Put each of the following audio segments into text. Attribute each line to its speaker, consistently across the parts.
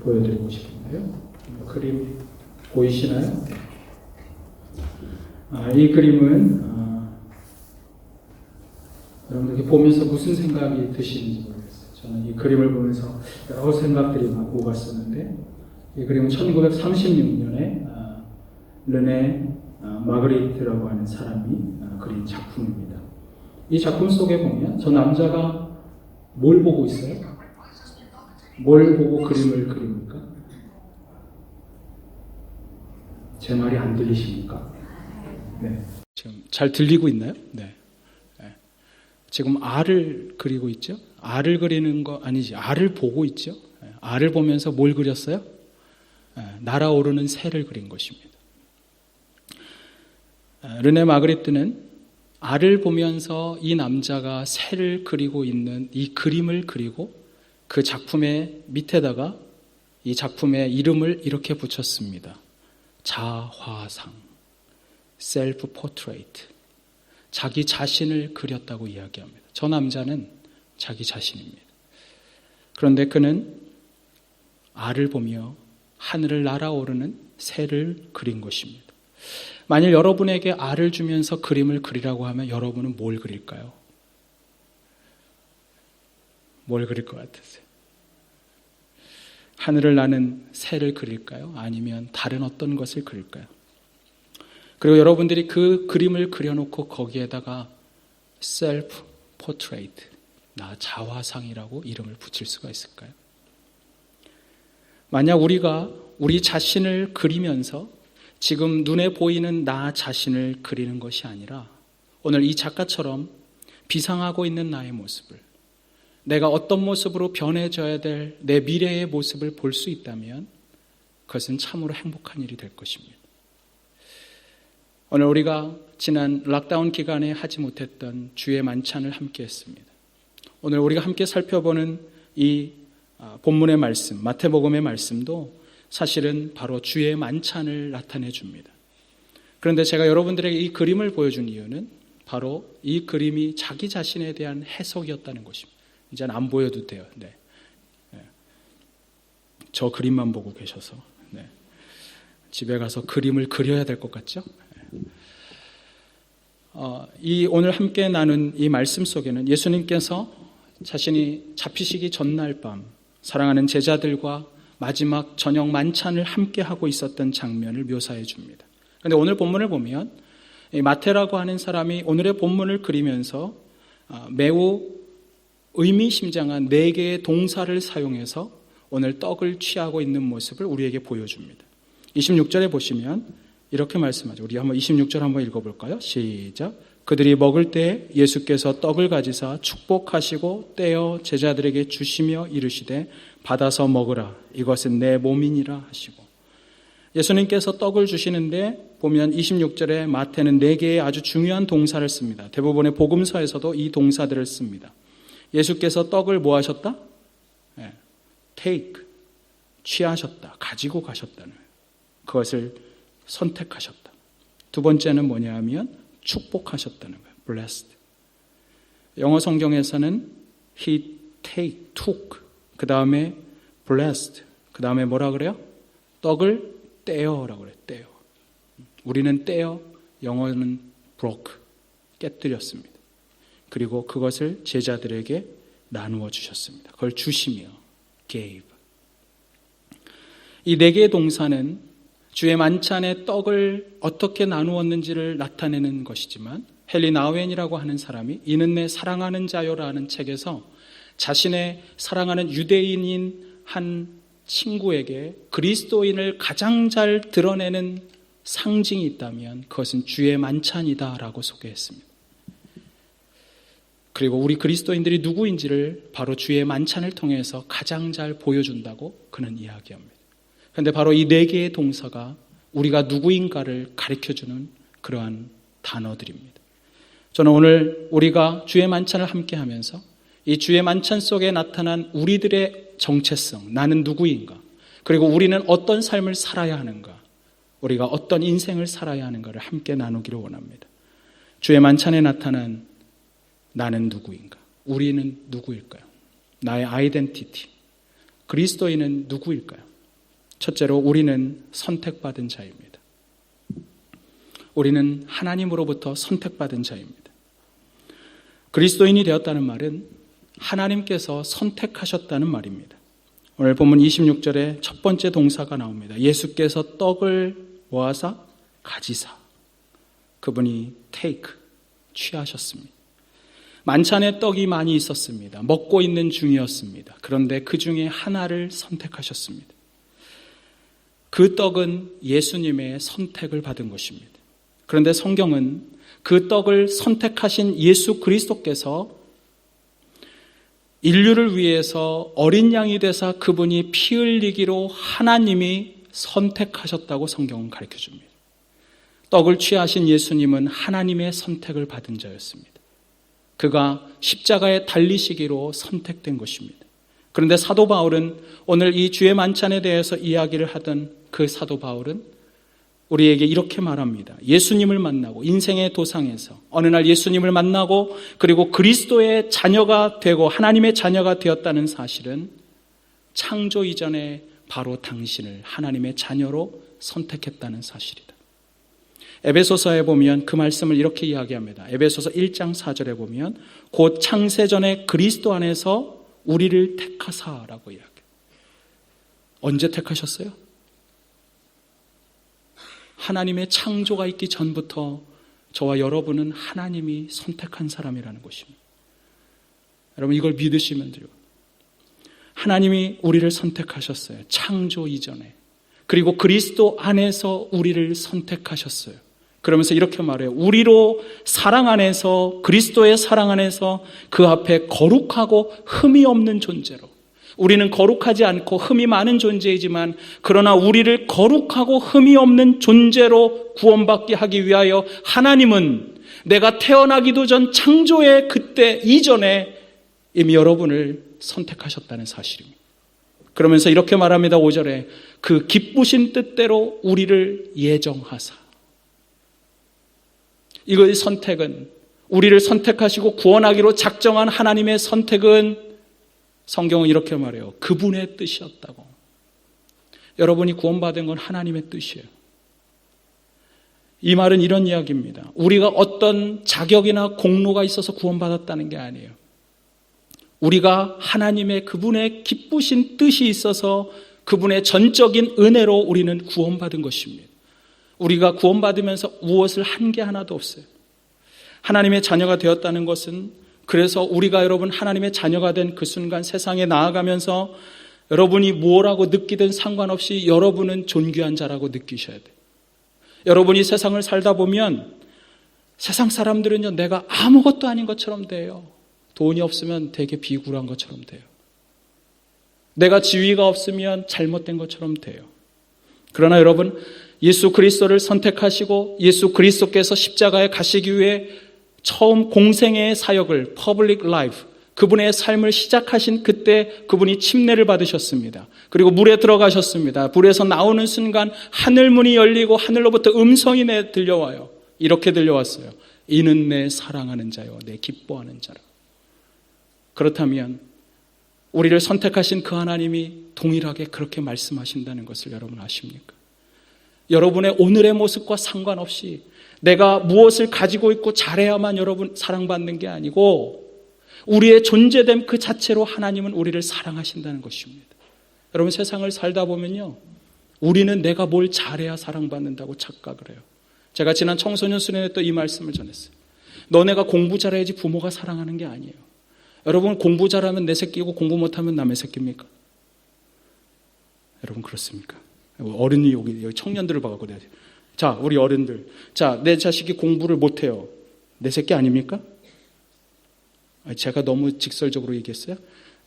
Speaker 1: 보여드리고 싶은데요. 그림 보이시나요? 이 그림은 여러분들이 보면서 무슨 생각이 드시는지 모르겠어요. 저는 이 그림을 보면서 여러 생각들이 막 오갔었는데, 이 그림은 1936년에 르네 마그리트라고 하는 사람이 그린 작품입니다. 이 작품 속에 보면 저 남자가 뭘 보고 있어요? 뭘 보고 그림을 그립니까? 제 말이 안 들리십니까? 네. 지금 잘 들리고 있나요? 네. 지금 알을 그리고 있죠? 알을 그리는 거 아니지. 알을 보고 있죠? 알을 보면서 뭘 그렸어요? 날아오르는 새를 그린 것입니다. 르네 마그리트는 알을 보면서 이 남자가 새를 그리고 있는 이 그림을 그리고 그 작품의 밑에다가 이 작품의 이름을 이렇게 붙였습니다. 자화상, 셀프 포트레이트. 자기 자신을 그렸다고 이야기합니다. 저 남자는 자기 자신입니다. 그런데 그는 알을 보며 하늘을 날아오르는 새를 그린 것입니다. 만일 여러분에게 알을 주면서 그림을 그리라고 하면 여러분은 뭘 그릴까요? 뭘 그릴 것 같으세요? 하늘을 나는 새를 그릴까요? 아니면 다른 어떤 것을 그릴까요? 그리고 여러분들이 그 그림을 그려놓고 거기에다가 셀프 포트레이트, 나 자화상이라고 이름을 붙일 수가 있을까요? 만약 우리가 우리 자신을 그리면서 지금 눈에 보이는 나 자신을 그리는 것이 아니라 오늘 이 작가처럼 비상하고 있는 나의 모습을, 내가 어떤 모습으로 변해져야 될 내 미래의 모습을 볼 수 있다면 그것은 참으로 행복한 일이 될 것입니다. 오늘 우리가 지난 락다운 기간에 하지 못했던 주의 만찬을 함께 했습니다. 오늘 우리가 함께 살펴보는 이 본문의 말씀, 마태복음의 말씀도 사실은 바로 주의 만찬을 나타내 줍니다. 그런데 제가 여러분들에게 이 그림을 보여준 이유는 바로 이 그림이 자기 자신에 대한 해석이었다는 것입니다. 이제는 안 보여도 돼요. 네. 저 그림만 보고 계셔서 집에 가서 그림을 그려야 될 것 같죠? 이 오늘 함께 나눈 이 말씀 속에는 예수님께서 자신이 잡히시기 전날 밤 사랑하는 제자들과 마지막 저녁 만찬을 함께 하고 있었던 장면을 묘사해 줍니다. 그런데 오늘 본문을 보면 이 마태라고 하는 사람이 오늘의 본문을 그리면서 매우 의미심장한 4개의 동사를 사용해서 오늘 떡을 취하고 있는 모습을 우리에게 보여줍니다. 26절에 보시면 이렇게 말씀하죠. 우리 한번 26절 한번 읽어볼까요? 시작. 그들이 먹을 때 예수께서 떡을 가지사 축복하시고 떼어 제자들에게 주시며 이르시되 받아서 먹으라. 이것은 내 몸이니라 하시고. 예수님께서 떡을 주시는데 보면 26절에 마태는 4개의 아주 중요한 동사를 씁니다. 대부분의 복음서에서도 이 동사들을 씁니다. 예수께서 떡을 뭐 하셨다? take, 취하셨다. 가지고 가셨다는 거예요. 그것을 선택하셨다. 두 번째는 뭐냐 하면 축복하셨다는 거예요. blessed. 영어 성경에서는 he took, 그 다음에 blessed, 그 다음에 뭐라 그래요? 떡을 떼어라고 그래요. 떼어. 우리는 떼어, 영어는 broke, 깨뜨렸습니다. 그리고 그것을 제자들에게 나누어 주셨습니다. 그걸 주시며 gave. 이 4개의 동사는 주의 만찬에 떡을 어떻게 나누었는지를 나타내는 것이지만 헨리 나우엔이라고 하는 사람이 이는 내 사랑하는 자요라는 책에서 자신의 사랑하는 유대인인 한 친구에게 그리스도인을 가장 잘 드러내는 상징이 있다면 그것은 주의 만찬이다라고 소개했습니다. 그리고 우리 그리스도인들이 누구인지를 바로 주의 만찬을 통해서 가장 잘 보여준다고 그는 이야기합니다. 그런데 바로 이 4개의 동사가 우리가 누구인가를 가르쳐주는 그러한 단어들입니다. 저는 오늘 우리가 주의 만찬을 함께 하면서 이 주의 만찬 속에 나타난 우리들의 정체성, 나는 누구인가, 그리고 우리는 어떤 삶을 살아야 하는가, 우리가 어떤 인생을 살아야 하는가를 함께 나누기를 원합니다. 주의 만찬에 나타난 나는 누구인가, 우리는 누구일까요? 나의 아이덴티티, 그리스도인은 누구일까요? 첫째로 우리는 선택받은 자입니다. 우리는 하나님으로부터 선택받은 자입니다. 그리스도인이 되었다는 말은 하나님께서 선택하셨다는 말입니다. 오늘 본문 26절에 첫 번째 동사가 나옵니다. 예수께서 떡을 모아사 가지사. 그분이 take, 취하셨습니다. 만찬에 떡이 많이 있었습니다. 먹고 있는 중이었습니다. 그런데 그 중에 하나를 선택하셨습니다. 그 떡은 예수님의 선택을 받은 것입니다. 그런데 성경은 그 떡을 선택하신 예수 그리스도께서 인류를 위해서 어린 양이 되사 그분이 피 흘리기로 하나님이 선택하셨다고 성경은 가르쳐줍니다. 떡을 취하신 예수님은 하나님의 선택을 받은 자였습니다. 그가 십자가에 달리시기로 선택된 것입니다. 그런데 사도 바울은 오늘 이 주의 만찬에 대해서 이야기를 하던 그 사도 바울은 우리에게 이렇게 말합니다. 예수님을 만나고 인생의 도상에서 어느 날 예수님을 만나고 그리고 그리스도의 자녀가 되고 하나님의 자녀가 되었다는 사실은 창조 이전에 바로 당신을 하나님의 자녀로 선택했다는 사실이다. 에베소서에 보면 그 말씀을 이렇게 이야기합니다. 에베소서 1장 4절에 보면 곧 창세전에 그리스도 안에서 우리를 택하사라고 이야기해요. 언제 택하셨어요? 하나님의 창조가 있기 전부터 저와 여러분은 하나님이 선택한 사람이라는 것입니다. 여러분 이걸 믿으시면 돼요. 하나님이 우리를 선택하셨어요. 창조 이전에. 그리고 그리스도 안에서 우리를 선택하셨어요. 그러면서 이렇게 말해요. 우리로 사랑 안에서 그리스도의 사랑 안에서 그 앞에 거룩하고 흠이 없는 존재로 우리는 거룩하지 않고 흠이 많은 존재이지만 그러나 우리를 거룩하고 흠이 없는 존재로 구원받게 하기 위하여 하나님은 내가 태어나기도 전 창조의 그때 이전에 이미 여러분을 선택하셨다는 사실입니다. 그러면서 이렇게 말합니다. 5절에 그 기쁘신 뜻대로 우리를 예정하사. 이거의 선택은 우리를 선택하시고 구원하기로 작정한 하나님의 선택은 성경은 이렇게 말해요. 그분의 뜻이었다고. 여러분이 구원받은 건 하나님의 뜻이에요. 이 말은 이런 이야기입니다. 우리가 어떤 자격이나 공로가 있어서 구원받았다는 게 아니에요. 우리가 하나님의 그분의 기쁘신 뜻이 있어서 그분의 전적인 은혜로 우리는 구원받은 것입니다. 우리가 구원받으면서 무엇을 한 게 하나도 없어요. 하나님의 자녀가 되었다는 것은 그래서 우리가 여러분 하나님의 자녀가 된 그 순간 세상에 나아가면서 여러분이 뭐라고 느끼든 상관없이 여러분은 존귀한 자라고 느끼셔야 돼요. 여러분이 세상을 살다 보면 세상 사람들은요 내가 아무것도 아닌 것처럼 돼요. 돈이 없으면 되게 비굴한 것처럼 돼요. 내가 지위가 없으면 잘못된 것처럼 돼요. 그러나 여러분 예수 그리스도를 선택하시고 예수 그리스도께서 십자가에 가시기 위해 처음 공생애의 사역을 public life 그분의 삶을 시작하신 그때 그분이 침례를 받으셨습니다. 그리고 물에 들어가셨습니다. 물에서 나오는 순간 하늘문이 열리고 하늘로부터 음성이 들려와요. 이렇게 들려왔어요. 이는 내 사랑하는 자요 내 기뻐하는 자라. 그렇다면 우리를 선택하신 그 하나님이 동일하게 그렇게 말씀하신다는 것을 여러분 아십니까? 여러분의 오늘의 모습과 상관없이 내가 무엇을 가지고 있고 잘해야만 여러분 사랑받는 게 아니고 우리의 존재됨 그 자체로 하나님은 우리를 사랑하신다는 것입니다. 여러분 세상을 살다 보면요 우리는 내가 뭘 잘해야 사랑받는다고 착각을 해요. 제가 지난 청소년 수련회 때 이 말씀을 전했어요. 너네가 공부 잘해야지 부모가 사랑하는 게 아니에요. 여러분 공부 잘하면 내 새끼고 공부 못하면 남의 새끼입니까? 여러분 그렇습니까? 어른이 여기 청년들을 봐갖고 내가 자 우리 어른들 자 내 자식이 공부를 못해요. 내 새끼 아닙니까? 제가 너무 직설적으로 얘기했어요?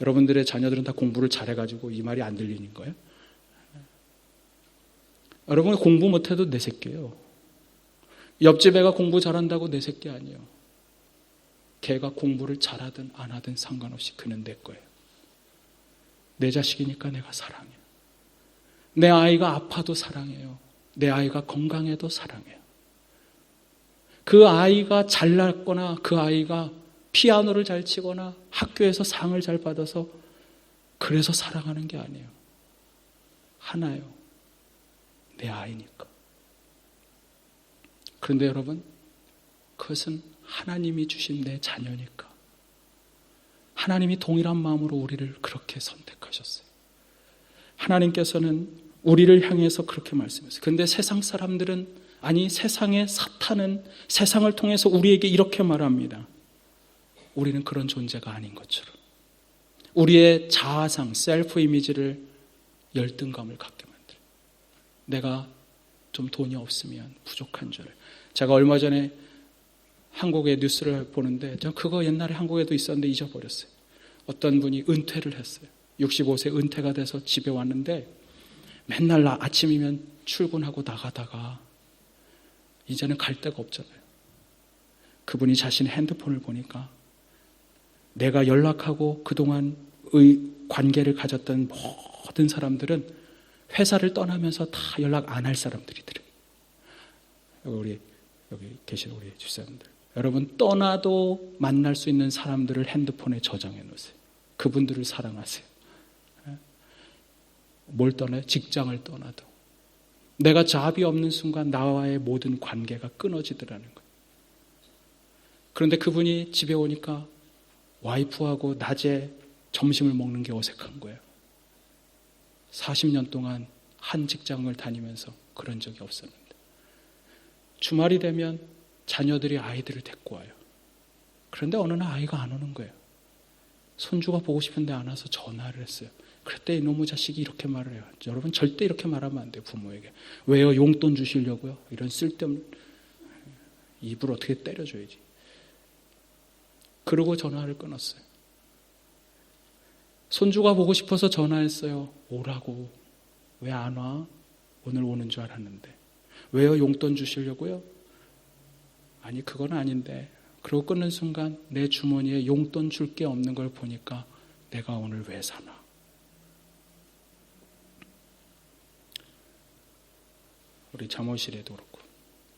Speaker 1: 여러분들의 자녀들은 다 공부를 잘해가지고 이 말이 안 들리는 거예요? 여러분 공부 못해도 내 새끼예요. 옆집 애가 공부 잘한다고 내 새끼 아니에요. 걔가 공부를 잘하든 안 하든 상관없이 그는 내 거예요. 내 자식이니까 내가 사랑해요. 내 아이가 아파도 사랑해요. 내 아이가 건강해도 사랑해요. 그 아이가 잘났거나 그 아이가 피아노를 잘 치거나 학교에서 상을 잘 받아서 그래서 사랑하는 게 아니에요. 하나요. 내 아이니까. 그런데 여러분, 그것은 하나님이 주신 내 자녀니까. 하나님이 동일한 마음으로 우리를 그렇게 선택하셨어요. 하나님께서는 우리를 향해서 그렇게 말씀했어요. 그런데 세상 사람들은, 아니 세상의 사탄은 세상을 통해서 우리에게 이렇게 말합니다. 우리는 그런 존재가 아닌 것처럼. 우리의 자아상, 셀프 이미지를 열등감을 갖게 만들어요. 내가 좀 돈이 없으면 부족한 줄. 제가 얼마 전에 한국의 뉴스를 보는데, 저 그거 옛날에 한국에도 있었는데 잊어버렸어요. 어떤 분이 은퇴를 했어요. 65세 은퇴가 돼서 집에 왔는데 맨날 아침이면 출근하고 나가다가 이제는 갈 데가 없잖아요. 그분이 자신의 핸드폰을 보니까 내가 연락하고 그동안 관계를 가졌던 모든 사람들은 회사를 떠나면서 다 연락 안 할 사람들이더래요. 여기 계신 우리 집사님들, 여러분 떠나도 만날 수 있는 사람들을 핸드폰에 저장해 놓으세요. 그분들을 사랑하세요. 뭘 떠나요? 직장을 떠나도. 내가 잡이 없는 순간 나와의 모든 관계가 끊어지더라는 거예요. 그런데 그분이 집에 오니까 와이프하고 낮에 점심을 먹는 게 어색한 거예요. 40년 동안 한 직장을 다니면서 그런 적이 없었는데, 주말이 되면 자녀들이 아이들을 데리고 와요. 그런데 어느 날 아이가 안 오는 거예요. 손주가 보고 싶은데 안 와서 전화를 했어요. 그때 이놈의 자식이 이렇게 말을 해요. 여러분 절대 이렇게 말하면 안 돼요. 부모에게. 왜요? 용돈 주시려고요? 이런 쓸데없는, 입을 어떻게 때려줘야지. 그러고 전화를 끊었어요. 손주가 보고 싶어서 전화했어요. 오라고. 왜 안 와? 오늘 오는 줄 알았는데. 왜요? 용돈 주시려고요? 아니 그건 아닌데. 그러고 끊는 순간 내 주머니에 용돈 줄 게 없는 걸 보니까 내가 오늘 왜 사나. 우리 잠옷실에도 그렇고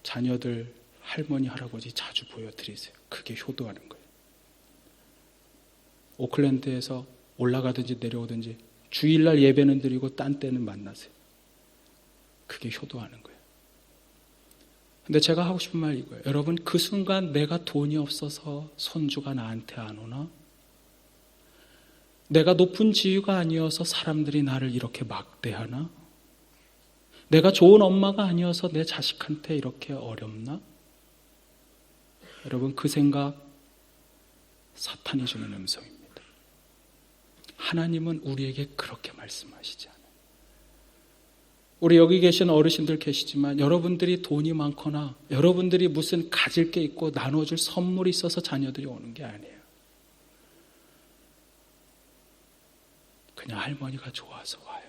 Speaker 1: 자녀들 할머니 할아버지 자주 보여드리세요. 그게 효도하는 거예요. 오클랜드에서 올라가든지 내려오든지 주일날 예배는 드리고 딴 때는 만나세요. 그게 효도하는 거예요. 근데 제가 하고 싶은 말이 이거예요. 여러분 그 순간 내가 돈이 없어서 손주가 나한테 안 오나? 내가 높은 지위가 아니어서 사람들이 나를 이렇게 막대하나? 내가 좋은 엄마가 아니어서 내 자식한테 이렇게 어렵나? 여러분 그 생각 사탄이 주는 음성입니다. 하나님은 우리에게 그렇게 말씀하시지 않아요. 우리 여기 계신 어르신들 계시지만 여러분들이 돈이 많거나 여러분들이 무슨 가질 게 있고 나눠줄 선물이 있어서 자녀들이 오는 게 아니에요. 그냥 할머니가 좋아서 와요.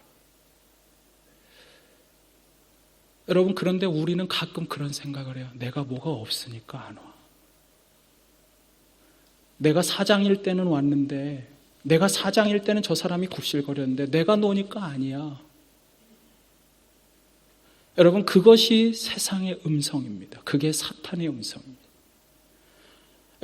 Speaker 1: 여러분 그런데 우리는 가끔 그런 생각을 해요. 내가 뭐가 없으니까 안 와. 내가 사장일 때는 왔는데, 내가 사장일 때는 저 사람이 굽실거렸는데 내가 노니까 아니야. 여러분 그것이 세상의 음성입니다. 그게 사탄의 음성입니다.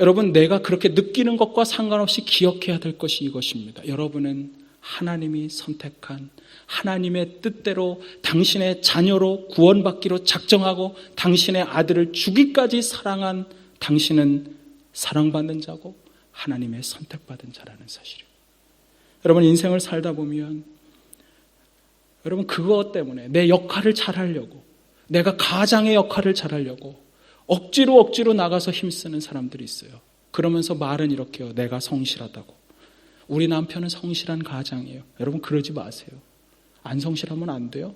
Speaker 1: 여러분 내가 그렇게 느끼는 것과 상관없이 기억해야 될 것이 이것입니다. 여러분은 하나님이 선택한 하나님의 뜻대로 당신의 자녀로 구원받기로 작정하고 당신의 아들을 주기까지 사랑한 당신은 사랑받는 자고 하나님의 선택받은 자라는 사실이에요. 여러분 인생을 살다 보면 여러분 그것 때문에 내 역할을 잘하려고, 내가 가장의 역할을 잘하려고 억지로 나가서 힘쓰는 사람들이 있어요. 그러면서 말은 이렇게 해요. 내가 성실하다고. 우리 남편은 성실한 가장이에요. 여러분 그러지 마세요. 안 성실하면 안 돼요.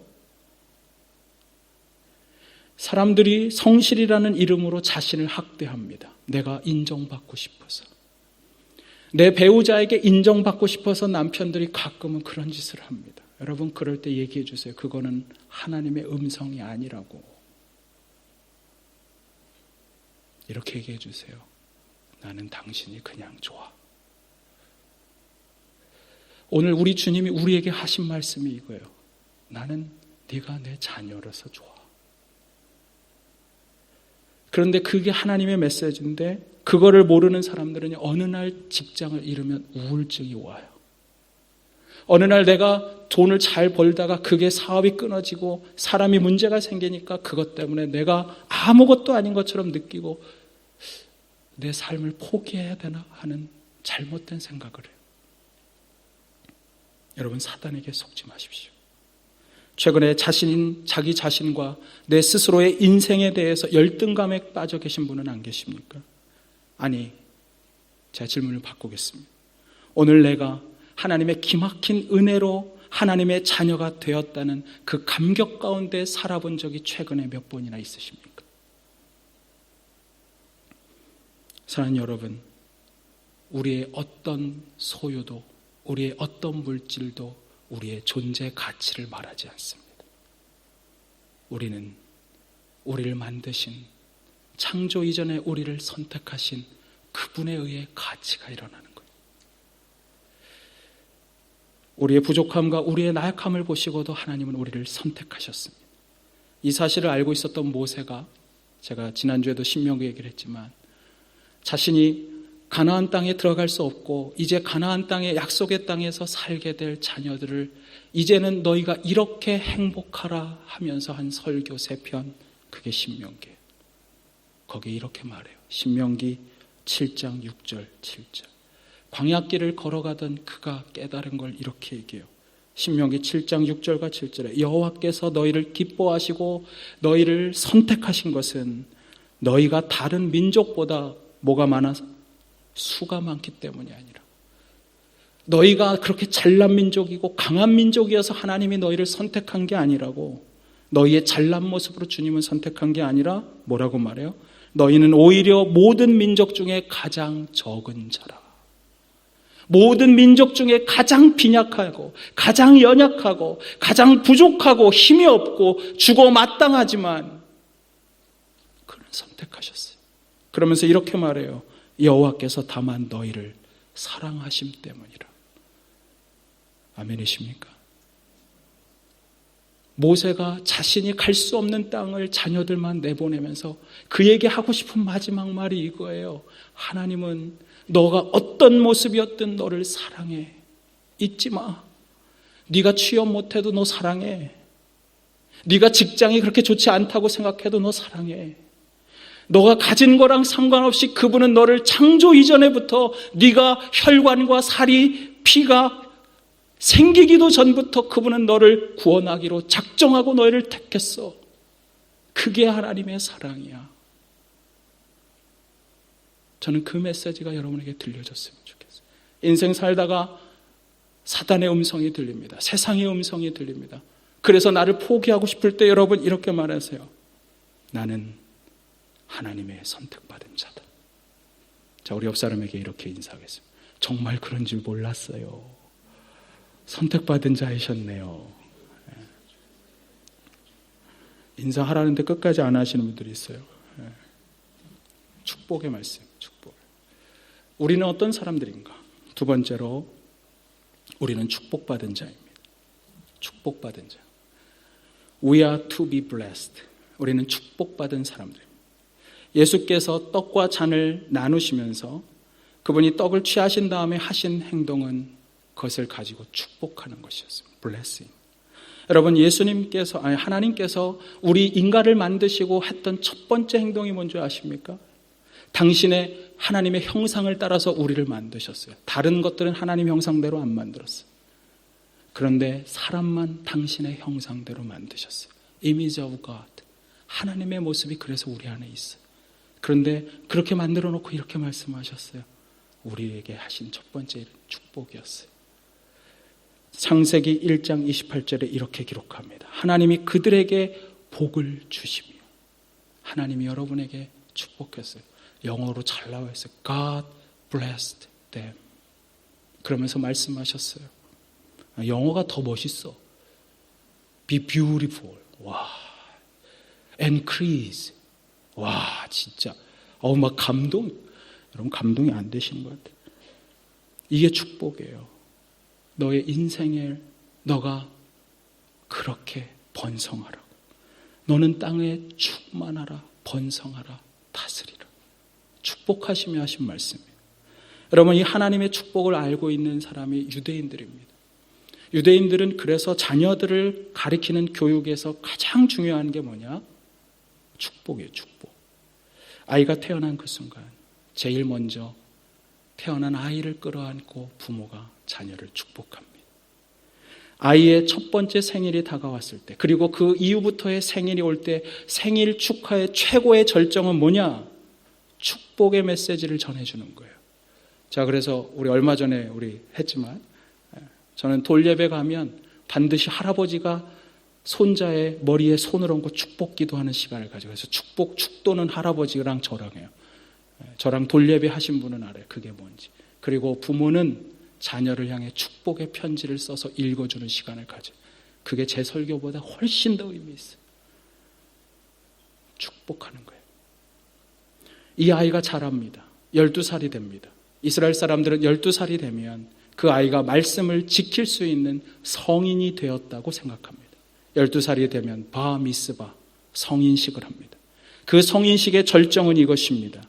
Speaker 1: 사람들이 성실이라는 이름으로 자신을 학대합니다. 내가 인정받고 싶어서. 내 배우자에게 인정받고 싶어서 남편들이 가끔은 그런 짓을 합니다. 여러분 그럴 때 얘기해 주세요. 그거는 하나님의 음성이 아니라고. 이렇게 얘기해 주세요. 나는 당신이 그냥 좋아. 오늘 우리 주님이 우리에게 하신 말씀이 이거예요. 나는 네가 내 자녀라서 좋아. 그런데 그게 하나님의 메시지인데 그거를 모르는 사람들은 어느 날 직장을 잃으면 우울증이 와요. 어느 날 내가 돈을 잘 벌다가 그게 사업이 끊어지고 사람이 문제가 생기니까 그것 때문에 내가 아무것도 아닌 것처럼 느끼고 내 삶을 포기해야 되나 하는 잘못된 생각을 해요. 여러분, 사단에게 속지 마십시오. 최근에 자기 자신과 내 스스로의 인생에 대해서 열등감에 빠져 계신 분은 안 계십니까? 아니, 제가 질문을 바꾸겠습니다. 오늘 내가 하나님의 기막힌 은혜로 하나님의 자녀가 되었다는 그 감격 가운데 살아본 적이 최근에 몇 번이나 있으십니까? 사랑하는 여러분, 우리의 어떤 소유도, 우리의 어떤 물질도 우리의 존재 가치를 말하지 않습니다. 우리는 우리를 만드신, 창조 이전에 우리를 선택하신 그분에 의해 가치가 일어나는 거예요. 우리의 부족함과 우리의 나약함을 보시고도 하나님은 우리를 선택하셨습니다. 이 사실을 알고 있었던 모세가, 제가 지난주에도 신명기 얘기를 했지만, 자신이 가나안 땅에 들어갈 수 없고 이제 가나안 땅의 약속의 땅에서 살게 될 자녀들을 이제는 너희가 이렇게 행복하라 하면서 한 설교 3편, 그게 신명기예요. 거기에 이렇게 말해요. 신명기 7장 6절 7절. 광야길을 걸어가던 그가 깨달은 걸 이렇게 얘기해요. 신명기 7장 6절과 7절에 여호와께서 너희를 기뻐하시고 너희를 선택하신 것은 너희가 다른 민족보다 뭐가 많아서? 수가 많기 때문이 아니라, 너희가 그렇게 잘난 민족이고 강한 민족이어서 하나님이 너희를 선택한 게 아니라고, 너희의 잘난 모습으로 주님은 선택한 게 아니라 뭐라고 말해요? 너희는 오히려 모든 민족 중에 가장 적은 자라. 모든 민족 중에 가장 빈약하고 가장 연약하고 가장 부족하고 힘이 없고 죽어 마땅하지만 그를 선택하셨어요. 그러면서 이렇게 말해요. 여호와께서 다만 너희를 사랑하심 때문이라. 아멘이십니까? 모세가 자신이 갈 수 없는 땅을 자녀들만 내보내면서 그에게 하고 싶은 마지막 말이 이거예요. 하나님은 너가 어떤 모습이었든 너를 사랑해. 잊지 마. 네가 취업 못해도 너 사랑해. 네가 직장이 그렇게 좋지 않다고 생각해도 너 사랑해. 너가 가진 거랑 상관없이 그분은 너를 창조 이전에부터 네가 혈관과 살이, 피가 생기기도 전부터 그분은 너를 구원하기로 작정하고 너희를 택했어. 그게 하나님의 사랑이야. 저는 그 메시지가 여러분에게 들려줬으면 좋겠어요. 인생 살다가 사단의 음성이 들립니다. 세상의 음성이 들립니다. 그래서 나를 포기하고 싶을 때 여러분 이렇게 말하세요. 나는 하나님의 선택받은 자다. 자, 우리 옆 사람에게 이렇게 인사하겠습니다. 정말 그런 줄 몰랐어요. 선택받은 자이셨네요. 인사하라는데 끝까지 안 하시는 분들이 있어요. 축복의 말씀, 축복. 우리는 어떤 사람들인가? 두 번째로, 우리는 축복받은 자입니다. 축복받은 자. We are to be blessed. 우리는 축복받은 사람들입니다. 예수께서 떡과 잔을 나누시면서 그분이 떡을 취하신 다음에 하신 행동은 그것을 가지고 축복하는 것이었습니다. blessing. 여러분, 하나님께서 우리 인간을 만드시고 했던 첫 번째 행동이 뭔지 아십니까? 당신의 하나님의 형상을 따라서 우리를 만드셨어요. 다른 것들은 하나님 형상대로 안 만들었어요. 그런데 사람만 당신의 형상대로 만드셨어요. Image of God. 하나님의 모습이 그래서 우리 안에 있어요. 그런데 그렇게 만들어 놓고 이렇게 말씀하셨어요. 우리에게 하신 첫 번째 축복이었어요. 창세기 1장 28절에 이렇게 기록합니다. 하나님이 그들에게 복을 주시며, 하나님이 여러분에게 축복했어요. 영어로 잘 나와 있어요. God blessed them. 그러면서 말씀하셨어요. 영어가 더 멋있어. Be beautiful. 와. Increase. 와, 진짜. 막 감동. 여러분, 감동이 안 되시는 것 같아요. 이게 축복이에요. 너의 인생에 너가 그렇게 번성하라고. 너는 땅에 충만하라, 번성하라, 다스리라. 축복하시며 하신 말씀이에요. 여러분, 이 하나님의 축복을 알고 있는 사람이 유대인들입니다. 유대인들은 그래서 자녀들을 가리키는 교육에서 가장 중요한 게 뭐냐? 축복이에요, 축복. 아이가 태어난 그 순간 제일 먼저 태어난 아이를 끌어안고 부모가 자녀를 축복합니다. 아이의 첫 번째 생일이 다가왔을 때, 그리고 그 이후부터의 생일이 올 때 생일 축하의 최고의 절정은 뭐냐? 축복의 메시지를 전해주는 거예요. 자, 그래서 우리 얼마 전에 우리 했지만, 저는 돌예배 가면 반드시 할아버지가 손자의 머리에 손을 얹고 축복 기도하는 시간을 가져가서 축도는 할아버지랑 저랑 해요. 저랑 돌예배 하신 분은 알아요. 그게 뭔지. 그리고 부모는 자녀를 향해 축복의 편지를 써서 읽어주는 시간을 가져요. 그게 제 설교보다 훨씬 더 의미 있어요. 축복하는 거예요. 이 아이가 자랍니다. 12살이 됩니다. 이스라엘 사람들은 12살이 되면 그 아이가 말씀을 지킬 수 있는 성인이 되었다고 생각합니다. 12살이 되면 바 미스바, 성인식을 합니다. 그 성인식의 절정은 이것입니다.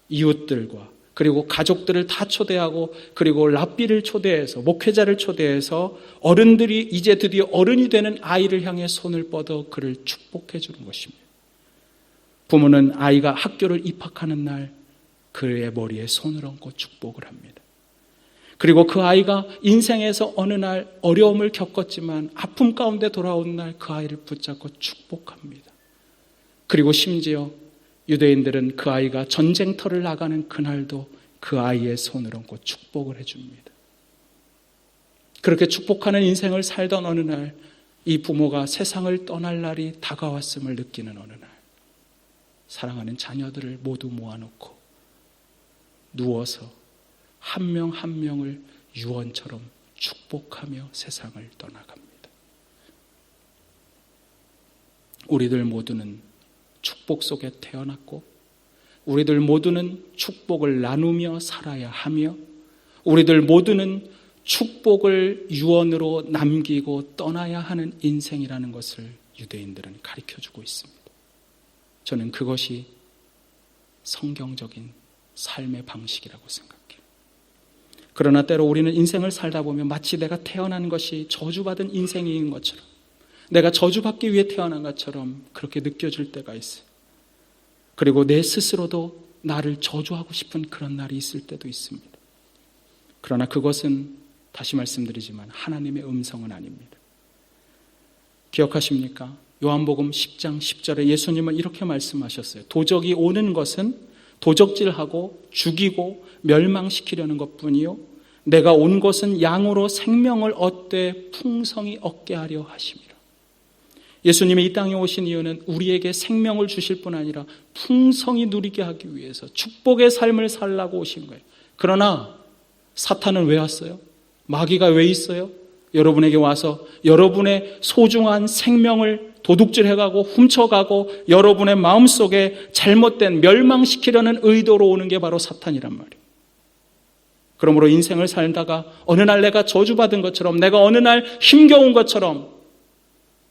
Speaker 1: 이웃들과 그리고 가족들을 다 초대하고, 그리고 랍비를 초대해서, 목회자를 초대해서 어른들이 이제 드디어 어른이 되는 아이를 향해 손을 뻗어 그를 축복해 주는 것입니다. 부모는 아이가 학교를 입학하는 날 그의 머리에 손을 얹고 축복을 합니다. 그리고 그 아이가 인생에서 어느 날 어려움을 겪었지만 아픔 가운데 돌아온 날 그 아이를 붙잡고 축복합니다. 그리고 심지어 유대인들은 그 아이가 전쟁터를 나가는 그날도 그 아이의 손을 얹고 축복을 해줍니다. 그렇게 축복하는 인생을 살던 어느 날 이 부모가 세상을 떠날 날이 다가왔음을 느끼는 어느 날, 사랑하는 자녀들을 모두 모아놓고 누워서 한 명 한 명을 유언처럼 축복하며 세상을 떠나갑니다. 우리들 모두는 축복 속에 태어났고, 우리들 모두는 축복을 나누며 살아야 하며, 우리들 모두는 축복을 유언으로 남기고 떠나야 하는 인생이라는 것을 유대인들은 가르쳐주고 있습니다. 저는 그것이 성경적인 삶의 방식이라고 생각해요. 그러나 때로 우리는 인생을 살다 보면 마치 내가 태어난 것이 저주받은 인생인 것처럼, 내가 저주받기 위해 태어난 것처럼 그렇게 느껴질 때가 있어요. 그리고 내 스스로도 나를 저주하고 싶은 그런 날이 있을 때도 있습니다. 그러나 그것은 다시 말씀드리지만 하나님의 음성은 아닙니다. 기억하십니까? 요한복음 10장 10절에 예수님은 이렇게 말씀하셨어요. 도적이 오는 것은 도적질하고 죽이고 멸망시키려는 것뿐이요, 내가 온 것은 양으로 생명을 얻되 풍성히 얻게 하려 하심이라. 예수님이 이 땅에 오신 이유는 우리에게 생명을 주실 뿐 아니라 풍성히 누리게 하기 위해서 축복의 삶을 살라고 오신 거예요. 그러나 사탄은 왜 왔어요? 마귀가 왜 있어요? 여러분에게 와서 여러분의 소중한 생명을 도둑질해가고 훔쳐가고 여러분의 마음속에 잘못된 멸망시키려는 의도로 오는 게 바로 사탄이란 말이에요. 그러므로 인생을 살다가 어느 날 내가 저주받은 것처럼, 내가 어느 날 힘겨운 것처럼,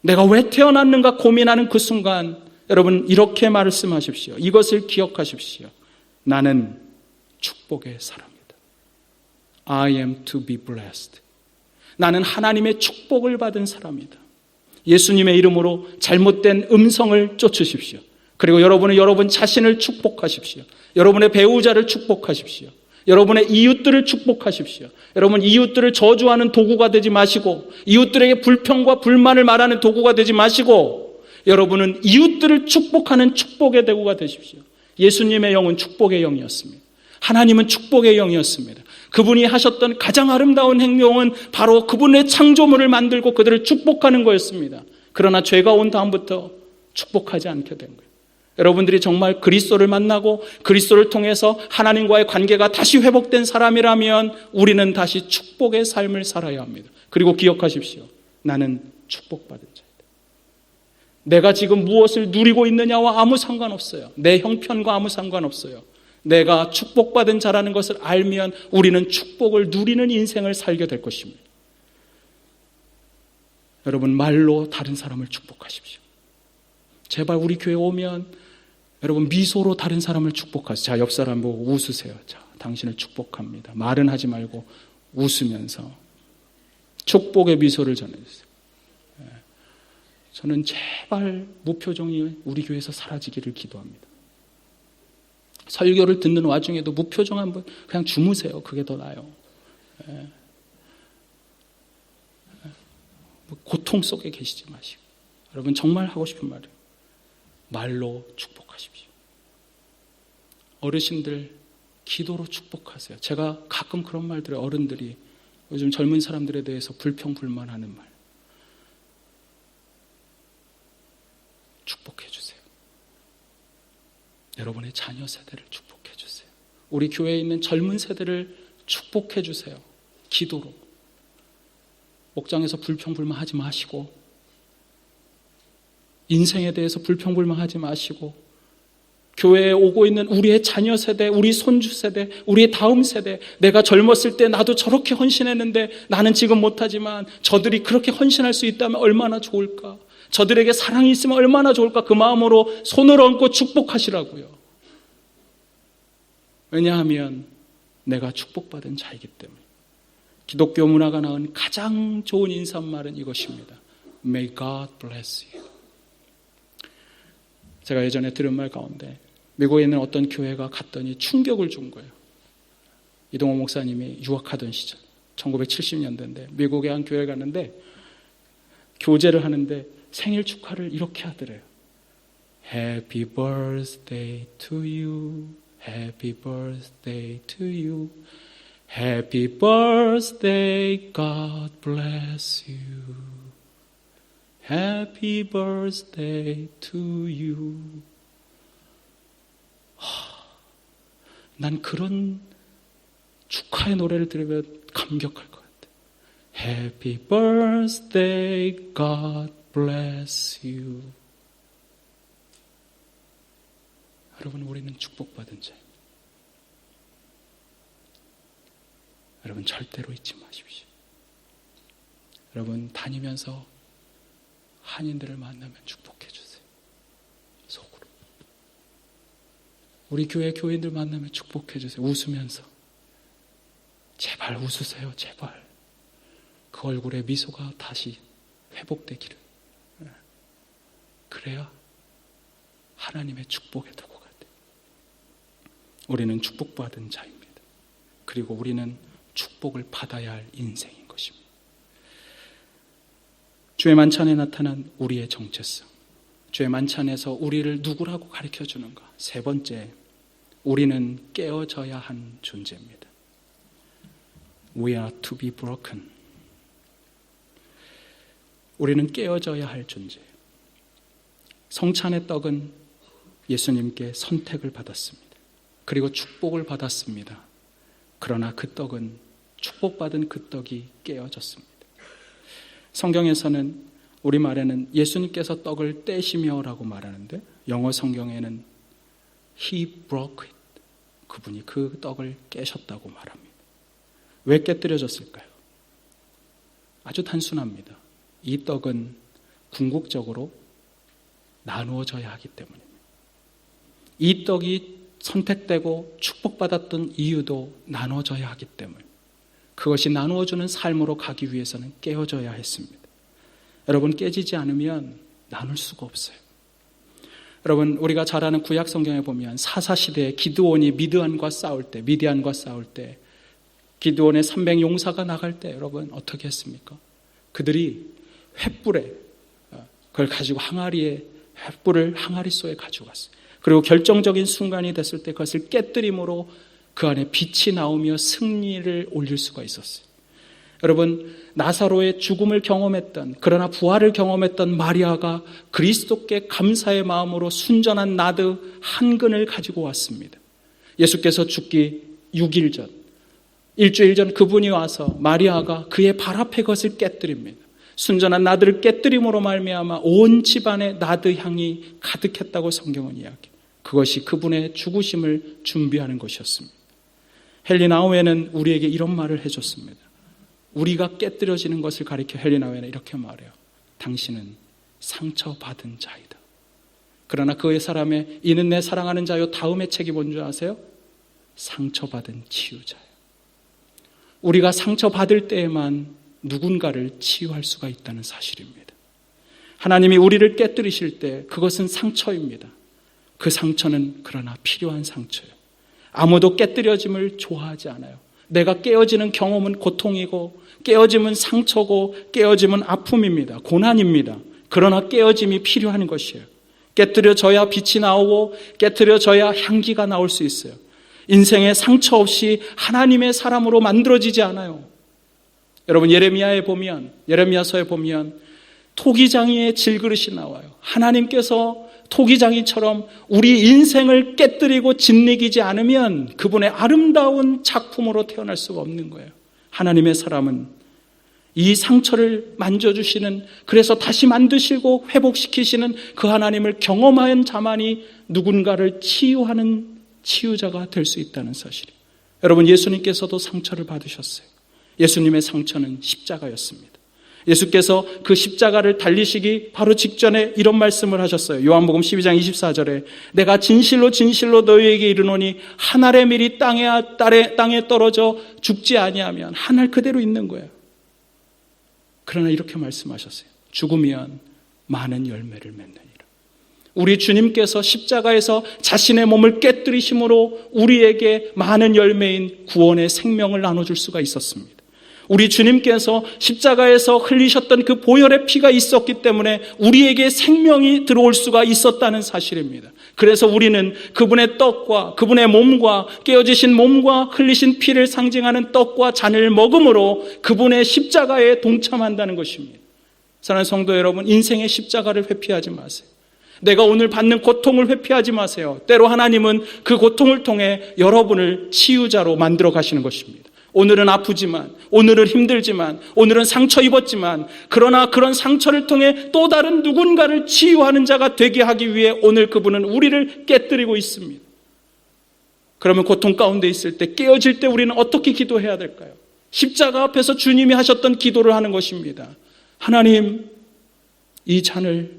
Speaker 1: 내가 왜 태어났는가 고민하는 그 순간 여러분 이렇게 말씀하십시오. 이것을 기억하십시오. 나는 축복의 사람이다. I am to be blessed. 나는 하나님의 축복을 받은 사람이다. 예수님의 이름으로 잘못된 음성을 쫓으십시오. 그리고 여러분은 여러분 자신을 축복하십시오. 여러분의 배우자를 축복하십시오. 여러분의 이웃들을 축복하십시오. 여러분 이웃들을 저주하는 도구가 되지 마시고, 이웃들에게 불평과 불만을 말하는 도구가 되지 마시고, 여러분은 이웃들을 축복하는 축복의 도구가 되십시오. 예수님의 영은 축복의 영이었습니다. 하나님은 축복의 영이었습니다. 그분이 하셨던 가장 아름다운 행동은 바로 그분의 창조물을 만들고 그들을 축복하는 거였습니다. 그러나 죄가 온 다음부터 축복하지 않게 된 거예요. 여러분들이 정말 그리스도를 만나고 그리스도를 통해서 하나님과의 관계가 다시 회복된 사람이라면 우리는 다시 축복의 삶을 살아야 합니다. 그리고 기억하십시오. 나는 축복받은 자이다. 내가 지금 무엇을 누리고 있느냐와 아무 상관없어요. 내 형편과 아무 상관없어요. 내가 축복받은 자라는 것을 알면 우리는 축복을 누리는 인생을 살게 될 것입니다. 여러분 말로 다른 사람을 축복하십시오. 제발 우리 교회 오면 여러분 미소로 다른 사람을 축복하세요. 자, 옆 사람 보고 웃으세요. 자, 당신을 축복합니다. 말은 하지 말고 웃으면서 축복의 미소를 전해주세요. 저는 제발 무표정이 우리 교회에서 사라지기를 기도합니다. 설교를 듣는 와중에도 무표정 한번 그냥 주무세요. 그게 더 나아요. 고통 속에 계시지 마시고. 여러분 정말 하고 싶은 말이에요. 말로 축복하십시오. 어르신들 기도로 축복하세요. 제가 가끔 그런 말 들어요. 어른들이 요즘 젊은 사람들에 대해서 불평불만하는 말. 축복해 주세요. 여러분의 자녀 세대를 축복해 주세요. 우리 교회에 있는 젊은 세대를 축복해 주세요. 기도로. 목장에서 불평불만하지 마시고, 인생에 대해서 불평불만하지 마시고, 교회에 오고 있는 우리의 자녀 세대, 우리 손주 세대, 우리의 다음 세대, 내가 젊었을 때 나도 저렇게 헌신했는데 나는 지금 못하지만 저들이 그렇게 헌신할 수 있다면 얼마나 좋을까? 저들에게 사랑이 있으면 얼마나 좋을까? 그 마음으로 손을 얹고 축복하시라고요. 왜냐하면 내가 축복받은 자이기 때문에. 기독교 문화가 낳은 가장 좋은 인사말은 이것입니다. May God bless you. 제가 예전에 들은 말 가운데 미국에 있는 어떤 교회가 갔더니 충격을 준 거예요. 이동호 목사님이 유학하던 시절 1970년대인데 미국의 한 교회에 갔는데 교제를 하는데 생일 축하를 이렇게 하더래요. Happy birthday to you. Happy birthday to you. Happy birthday, God bless you. Happy birthday to you. 난 그런 축하의 노래를 들으면 감격할 것 같아요. Happy birthday, God bless you. 여러분, 우리는 축복받은 자입니다. 여러분, 절대로 잊지 마십시오. 여러분, 다니면서 한인들을 만나면 축복해 주세요. 속으로. 우리 교회 교인들 만나면 축복해 주세요. 웃으면서. 제발 웃으세요. 제발. 그 얼굴에 미소가 다시 회복되기를. 그래야 하나님의 축복의 도구가 돼요. 우리는 축복받은 자입니다. 그리고 우리는 축복을 받아야 할 인생인 것입니다. 주의 만찬에 나타난 우리의 정체성. 주의 만찬에서 우리를 누구라고 가르쳐주는가? 세 번째, 우리는 깨어져야 한 존재입니다. We are to be broken. 우리는 깨어져야 할 존재예요. 성찬의 떡은 예수님께 선택을 받았습니다. 그리고 축복을 받았습니다. 그러나 그 떡은 축복받은 그 떡이 깨어졌습니다. 성경에서는 우리말에는 예수님께서 떡을 떼시며라고 말하는데 영어 성경에는 He broke it. 그분이 그 떡을 깨셨다고 말합니다. 왜 깨뜨려졌을까요? 아주 단순합니다. 이 떡은 궁극적으로 나누어져야 하기 때문입니다. 이 떡이 선택되고 축복받았던 이유도 나눠져야 하기 때문에 그것이 나누어주는 삶으로 가기 위해서는 깨어져야 했습니다. 여러분, 깨지지 않으면 나눌 수가 없어요. 여러분, 우리가 잘 아는 구약 성경에 보면 사사시대에 기드온이 미디안과 싸울 때 기드온의 300 용사가 나갈 때 여러분 어떻게 했습니까? 그들이 횃불에 그걸 가지고 횃불을 항아리소에 가져갔어요. 그리고 결정적인 순간이 됐을 때 그것을 깨뜨림으로 그 안에 빛이 나오며 승리를 올릴 수가 있었어요. 여러분, 나사로의 죽음을 경험했던, 그러나 부활을 경험했던 마리아가 그리스도께 감사의 마음으로 순전한 나드 한 근을 가지고 왔습니다. 예수께서 죽기 6일 전, 일주일 전 그분이 와서 마리아가 그의 발 앞에 것을 깨뜨립니다. 순전한 나드를 깨뜨림으로 말미암아 온 집안에 나드 향이 가득했다고 성경은 이야기해요. 그것이 그분의 죽으심을 준비하는 것이었습니다. 헬리나우에는 우리에게 이런 말을 해줬습니다. 우리가 깨뜨려지는 것을 가리켜 헬리나우에는 이렇게 말해요. 당신은 상처받은 자이다. 그러나 그의 사람의 이는 내 사랑하는 자요 다음의 책이 뭔지 아세요? 상처받은 치유자예요. 우리가 상처받을 때에만 누군가를 치유할 수가 있다는 사실입니다. 하나님이 우리를 깨뜨리실 때 그것은 상처입니다. 그 상처는 그러나 필요한 상처예요. 아무도 깨뜨려짐을 좋아하지 않아요. 내가 깨어지는 경험은 고통이고 깨어짐은 상처고 깨어짐은 아픔입니다. 고난입니다. 그러나 깨어짐이 필요한 것이에요. 깨뜨려져야 빛이 나오고 깨뜨려져야 향기가 나올 수 있어요. 인생의 상처 없이 하나님의 사람으로 만들어지지 않아요. 여러분 예레미야서에 보면 토기장이의 질그릇이 나와요. 하나님께서 토기장이처럼 우리 인생을 깨뜨리고 짓이기지 않으면 그분의 아름다운 작품으로 태어날 수가 없는 거예요. 하나님의 사람은 이 상처를 만져주시는, 그래서 다시 만드시고 회복시키시는 그 하나님을 경험한 자만이 누군가를 치유하는 치유자가 될 수 있다는 사실이에요. 여러분 예수님께서도 상처를 받으셨어요. 예수님의 상처는 십자가였습니다. 예수께서 그 십자가를 달리시기 바로 직전에 이런 말씀을 하셨어요. 요한복음 12장 24절에 내가 진실로 진실로 너희에게 이르노니 한 알의 밀이 땅에 떨어져 죽지 아니하면 한 알 그대로 있는 거예요. 그러나 이렇게 말씀하셨어요. 죽으면 많은 열매를 맺느니라. 우리 주님께서 십자가에서 자신의 몸을 깨뜨리심으로 우리에게 많은 열매인 구원의 생명을 나눠줄 수가 있었습니다. 우리 주님께서 십자가에서 흘리셨던 그 보혈의 피가 있었기 때문에 우리에게 생명이 들어올 수가 있었다는 사실입니다. 그래서 우리는 그분의 떡과 그분의 몸과 깨어지신 몸과 흘리신 피를 상징하는 떡과 잔을 먹음으로 그분의 십자가에 동참한다는 것입니다. 사랑하는 성도 여러분, 인생의 십자가를 회피하지 마세요. 내가 오늘 받는 고통을 회피하지 마세요. 때로 하나님은 그 고통을 통해 여러분을 치유자로 만들어 가시는 것입니다. 오늘은 아프지만, 오늘은 힘들지만, 오늘은 상처 입었지만, 그러나 그런 상처를 통해 또 다른 누군가를 치유하는 자가 되게 하기 위해 오늘 그분은 우리를 깨뜨리고 있습니다. 그러면 고통 가운데 있을 때, 깨어질 때 우리는 어떻게 기도해야 될까요? 십자가 앞에서 주님이 하셨던 기도를 하는 것입니다. 하나님, 이 잔을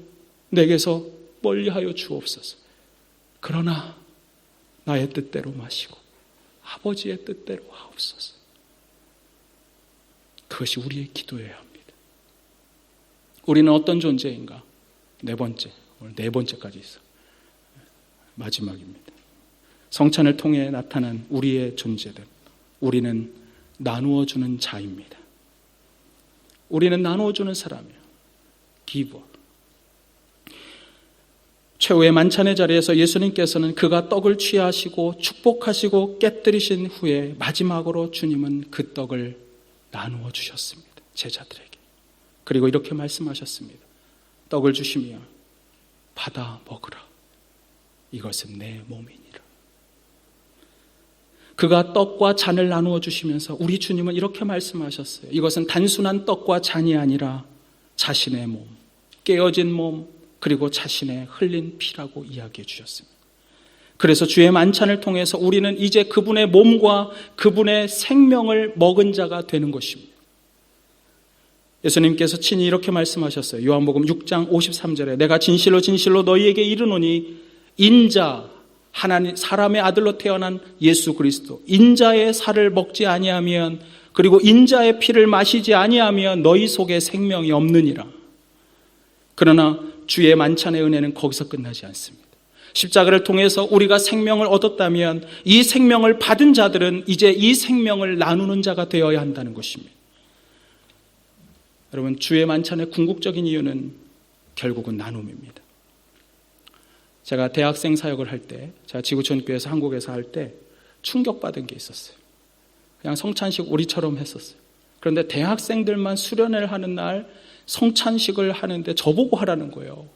Speaker 1: 내게서 멀리하여 주옵소서. 그러나 나의 뜻대로 마시고 아버지의 뜻대로 하옵소서. 그것이 우리의 기도여야 합니다. 우리는 어떤 존재인가? 오늘 네 번째까지 있어. 마지막입니다. 성찬을 통해 나타난 우리의 존재들. 우리는 나누어주는 자입니다. 우리는 나누어주는 사람이에요. 기버. 최후의 만찬의 자리에서 예수님께서는 그가 떡을 취하시고 축복하시고 깨뜨리신 후에 마지막으로 주님은 그 떡을 나누어 주셨습니다. 제자들에게. 그리고 이렇게 말씀하셨습니다. 떡을 주시며 받아 먹으라. 이것은 내 몸이니라. 그가 떡과 잔을 나누어 주시면서 우리 주님은 이렇게 말씀하셨어요. 이것은 단순한 떡과 잔이 아니라 자신의 몸, 깨어진 몸, 그리고 자신의 흘린 피라고 이야기해 주셨습니다. 그래서 주의 만찬을 통해서 우리는 이제 그분의 몸과 그분의 생명을 먹은 자가 되는 것입니다. 예수님께서 친히 이렇게 말씀하셨어요. 요한복음 6장 53절에 내가 진실로 진실로 너희에게 이르노니 인자, 하나님 사람의 아들로 태어난 예수 그리스도, 인자의 살을 먹지 아니하면 그리고 인자의 피를 마시지 아니하면 너희 속에 생명이 없느니라. 그러나 주의 만찬의 은혜는 거기서 끝나지 않습니다. 십자가를 통해서 우리가 생명을 얻었다면 이 생명을 받은 자들은 이제 이 생명을 나누는 자가 되어야 한다는 것입니다. 여러분, 주의 만찬의 궁극적인 이유는 결국은 나눔입니다. 제가 대학생 사역을 할 때, 제가 지구촌교회에서 한국에서 할 때 충격받은 게 있었어요. 그냥 성찬식 우리처럼 했었어요. 그런데 대학생들만 수련회를 하는 날 성찬식을 하는데 저보고 하라는 거예요.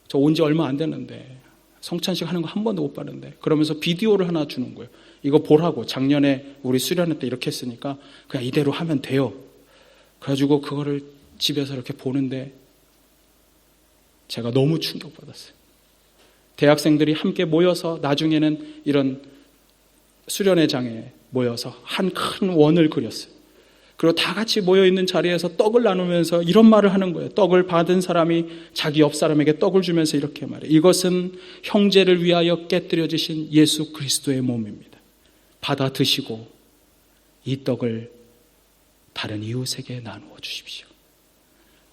Speaker 1: 저 온 지 얼마 안 됐는데 성찬식 하는 거 한 번도 못 봤는데, 그러면서 비디오를 하나 주는 거예요. 이거 보라고. 작년에 우리 수련회 때 이렇게 했으니까 그냥 이대로 하면 돼요. 그래가지고 그거를 집에서 이렇게 보는데 제가 너무 충격받았어요. 대학생들이 함께 모여서 나중에는 이런 수련회장에 모여서 한 큰 원을 그렸어요. 그리고 다 같이 모여있는 자리에서 떡을 나누면서 이런 말을 하는 거예요. 떡을 받은 사람이 자기 옆 사람에게 떡을 주면서 이렇게 말해요. 이것은 형제를 위하여 깨뜨려지신 예수 그리스도의 몸입니다. 받아 드시고 이 떡을 다른 이웃에게 나누어 주십시오.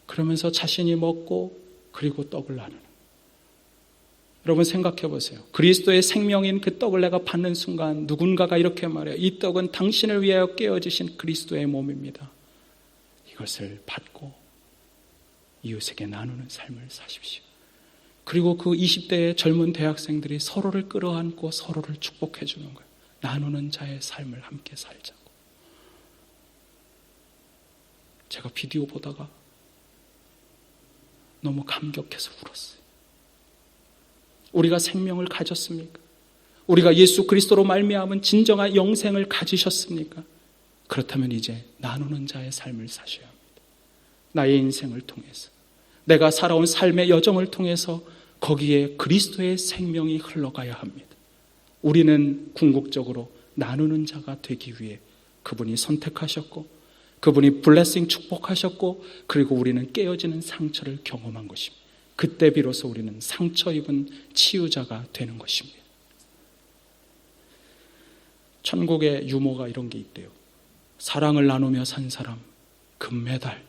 Speaker 1: 그러면서 자신이 먹고 그리고 떡을 나누는. 여러분 생각해 보세요. 그리스도의 생명인 그 떡을 내가 받는 순간 누군가가 이렇게 말해요. 이 떡은 당신을 위하여 깨어지신 그리스도의 몸입니다. 이것을 받고 이웃에게 나누는 삶을 사십시오. 그리고 그 20대의 젊은 대학생들이 서로를 끌어안고 서로를 축복해 주는 거예요. 나누는 자의 삶을 함께 살자고. 제가 비디오 보다가 너무 감격해서 울었어요. 우리가 생명을 가졌습니까? 우리가 예수 그리스도로 말미암은 진정한 영생을 가지셨습니까? 그렇다면 이제 나누는 자의 삶을 사셔야 합니다. 나의 인생을 통해서, 내가 살아온 삶의 여정을 통해서 거기에 그리스도의 생명이 흘러가야 합니다. 우리는 궁극적으로 나누는 자가 되기 위해 그분이 선택하셨고 그분이 블레싱 축복하셨고 그리고 우리는 깨어지는 상처를 경험한 것입니다. 그때 비로소 우리는 상처 입은 치유자가 되는 것입니다. 천국의 유머가 이런 게 있대요. 사랑을 나누며 산 사람 금메달,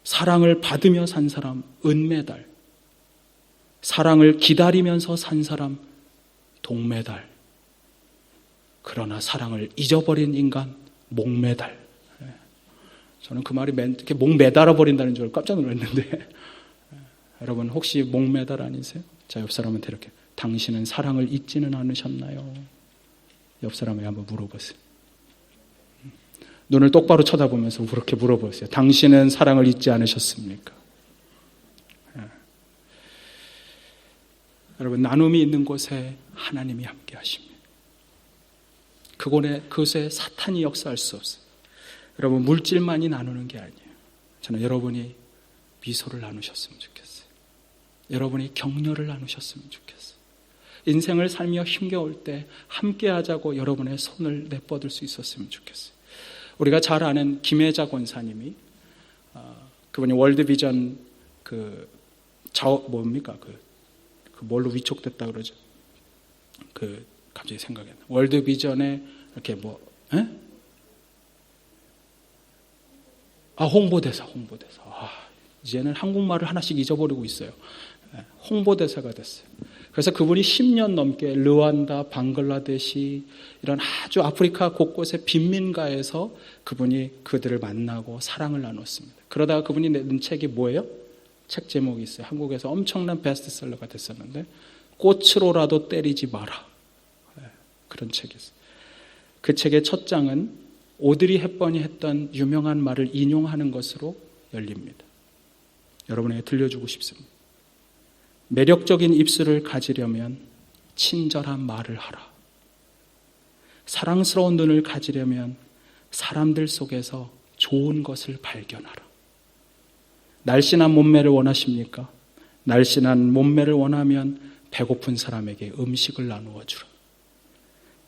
Speaker 1: 사랑을 받으며 산 사람 은메달, 사랑을 기다리면서 산 사람 동메달, 그러나 사랑을 잊어버린 인간 목메달. 저는 그 말이 이렇게 목 매달아 버린다는 줄 깜짝 놀랐는데 여러분 혹시 목메달 아니세요? 자, 옆 사람한테 이렇게 당신은 사랑을 잊지는 않으셨나요? 옆 사람에게 한번 물어보세요. 눈을 똑바로 쳐다보면서 그렇게 물어보세요. 당신은 사랑을 잊지 않으셨습니까? 여러분 나눔이 있는 곳에 하나님이 함께 하십니다. 그곳에 사탄이 역사할 수 없어요. 여러분 물질만이 나누는 게 아니에요. 저는 여러분이 미소를 나누셨으면 좋겠어요. 여러분이 격려를 나누셨으면 좋겠어요. 인생을 살며 힘겨울 때 함께 하자고 여러분의 손을 내뻗을 수 있었으면 좋겠어요. 우리가 잘 아는 김혜자 권사님이 그분이 월드비전 뭡니까? 뭘로 위촉됐다 그러죠? 갑자기 생각이 안 나. 월드비전에 이렇게 홍보대사. 이제는 한국말을 하나씩 잊어버리고 있어요. 홍보대사가 됐어요. 그래서 그분이 10년 넘게 르완다, 방글라데시 이런 아주 아프리카 곳곳의 빈민가에서 그분이 그들을 만나고 사랑을 나눴습니다. 그러다가 그분이 낸 책이 뭐예요? 책 제목이 있어요. 한국에서 엄청난 베스트셀러가 됐었는데 꽃으로라도 때리지 마라. 그런 책이 있어요. 그 책의 첫 장은 오드리 헵번이 했던 유명한 말을 인용하는 것으로 열립니다. 여러분에게 들려주고 싶습니다. 매력적인 입술을 가지려면 친절한 말을 하라. 사랑스러운 눈을 가지려면 사람들 속에서 좋은 것을 발견하라. 날씬한 몸매를 원하십니까? 날씬한 몸매를 원하면 배고픈 사람에게 음식을 나누어 주라.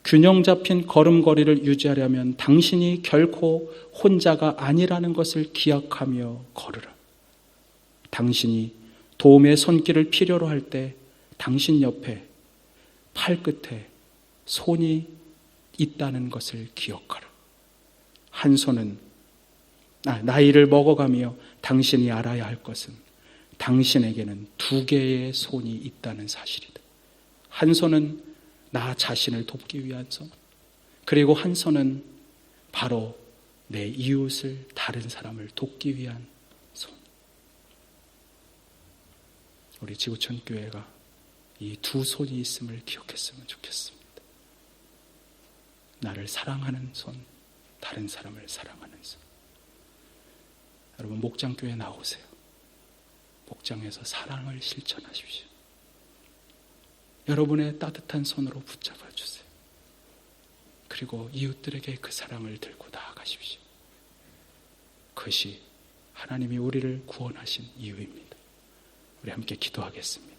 Speaker 1: 균형 잡힌 걸음걸이를 유지하려면 당신이 결코 혼자가 아니라는 것을 기억하며 걸으라. 당신이 도움의 손길을 필요로 할 때 당신 옆에 팔끝에 손이 있다는 것을 기억하라. 한 손은 나이를 먹어가며 당신이 알아야 할 것은 당신에게는 2개의 손이 있다는 사실이다. 한 손은 나 자신을 돕기 위한 손, 그리고 한 손은 바로 내 이웃을, 다른 사람을 돕기 위한 손. 우리 지구촌 교회가 이 2 손이 있음을 기억했으면 좋겠습니다. 나를 사랑하는 손, 다른 사람을 사랑하는 손. 여러분 목장교회 나오세요. 목장에서 사랑을 실천하십시오. 여러분의 따뜻한 손으로 붙잡아 주세요. 그리고 이웃들에게 그 사랑을 들고 나아가십시오. 그것이 하나님이 우리를 구원하신 이유입니다. 우리 함께 기도하겠습니다.